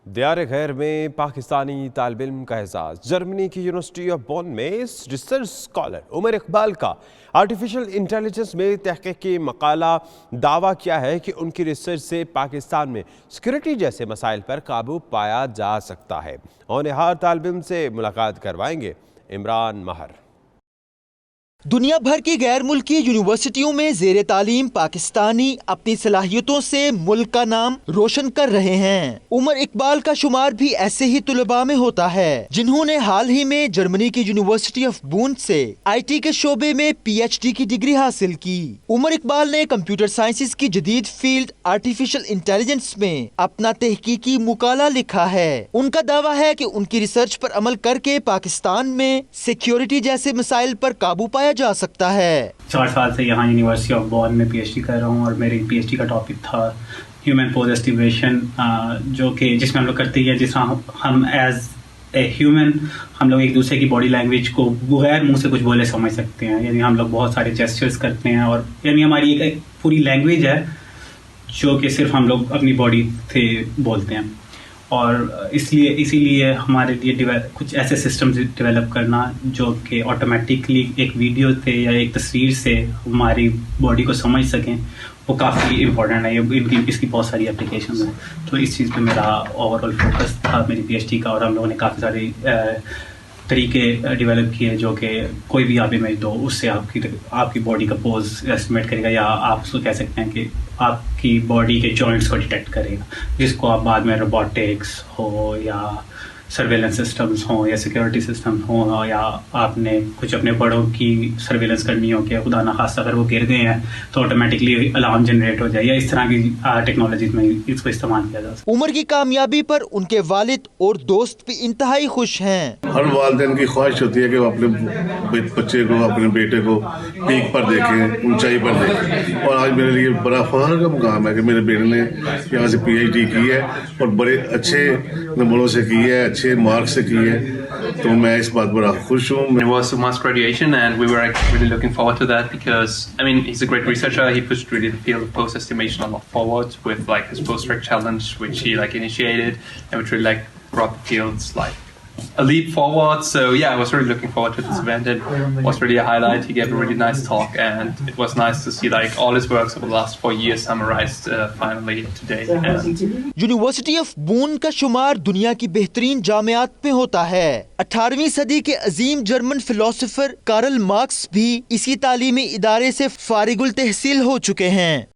दियार खैर में पाकिस्तानी तालिब इल्म का एजाज। जर्मनी की यूनिवर्सिटी ऑफ बॉन में रिसर्च स्कॉलर उमर इकबाल का आर्टिफिशियल इंटेलिजेंस में तहकीक की मकाला दावा किया है कि उनकी रिसर्च से पाकिस्तान में सिक्योरिटी जैसे मसाइल पर काबू पाया जा सकता है। होनहार तालिब इल्म से मुलाकात करवाएंगे इमरान महर। दुनिया भर की गैर मुल्की यूनिवर्सिटियों में ज़ेरे तालीम पाकिस्तानी अपनी सलाहियतों से मुल्क का नाम रोशन कर रहे हैं। उमर इकबाल का शुमार भी ऐसे ही तुलबा में होता है जिन्होंने हाल ही में जर्मनी की यूनिवर्सिटी ऑफ बून से IT के शोबे में PhD की डिग्री हासिल की। उमर इकबाल ने कंप्यूटर साइंसेज की जदीद फील्ड आर्टिफिशियल इंटेलिजेंस में अपना तहकीकी मुकाला लिखा है। उनका दावा है कि उनकी रिसर्च पर अमल करके पाकिस्तान में सिक्योरिटी जैसे मसाइल पर काबू पाया जा सकता है। 4 साल से यहाँ यूनिवर्सिटी ऑफ बॉन में PhD कर रहा हूँ और मेरी PhD का टॉपिक था ह्यूमन पोज एस्टिमेशन, जो कि जिसमें हम लोग करते हैं जिस हम एज ए ह्यूमन हम लोग एक दूसरे की बॉडी लैंग्वेज को बगैर मुंह से कुछ बोले समझ सकते हैं। यानी हम लोग बहुत सारे जेस्चर्स करते हैं और यानी हमारी एक पूरी लैंग्वेज है जो कि सिर्फ हम लोग अपनी बॉडी से बोलते हैं। और इसीलिए हमारे लिए कुछ ऐसे सिस्टम्स डेवलप करना जो कि ऑटोमेटिकली एक वीडियो से या एक तस्वीर से हमारी बॉडी को समझ सकें, वो काफ़ी इम्पोर्टेंट है। इसकी बहुत सारी एप्लीकेशंस हैं, तो इस चीज़ पे मेरा ओवरऑल फोकस था मेरी PhD का। और हम लोगों ने काफ़ी सारे तरीके डेवलप किए जो कि कोई भी आप इमेज दो उससे आपकी बॉडी का पोज एस्टिमेट करेगा, या आप उसको कह सकते हैं कि आपकी बॉडी के जॉइंट्स को डिटेक्ट करेगा, जिसको आप बाद में रोबोटिक्स हो या सर्वेलेंस सिस्टम्स हो या सिक्योरिटी सिस्टम हो या आपने कुछ अपने बड़ों की सर्वेलेंस करनी हो कि खुदा ना खास्ता अगर वो गिर गए हैं तो ऑटोमेटिकली अलार्म जनरेट हो जाए, या इस तरह की टेक्नोलॉजीज में इसको इस्तेमाल किया जा सकता है। उमर की कामयाबी पर उनके वालिद और दोस्त भी इंतहाई खुश हैं। हर वालिदैन की ख्वाहिश होती है कि वो अपने बच्चे को, अपने बेटे को पीक पर देखें, ऊंचाई पर देखें। और आज मेरे लिए बड़ा फख्र का मुकाम है कि मेरे बेटे ने यहाँ से PhD की है और बड़े अच्छे नंबरों से की है, अच्छे मार्क से की है, तो मैं इस बात बड़ा खुश हूँ। It was mass graduation and we were really looking forward to that because I mean he's a great researcher. He pushed really the field of post estimation a lot forward with like his post-rec challenge which he like initiated and which really like brought the fields like a leap forward. So yeah, I was really looking forward to this event. It was really a highlight. He gave a really nice talk and it was nice to see like all his works over the last 4 years summarized finally today. University of Bonn का शुमार दुनिया की बेहतरीन जामियात में होता है। 18वीं सदी के अजीम जर्मन फिलोसोफर कार्ल मार्क्स भी इसी तालीमी इदारे से फारिगुल तहसील हो चुके हैं।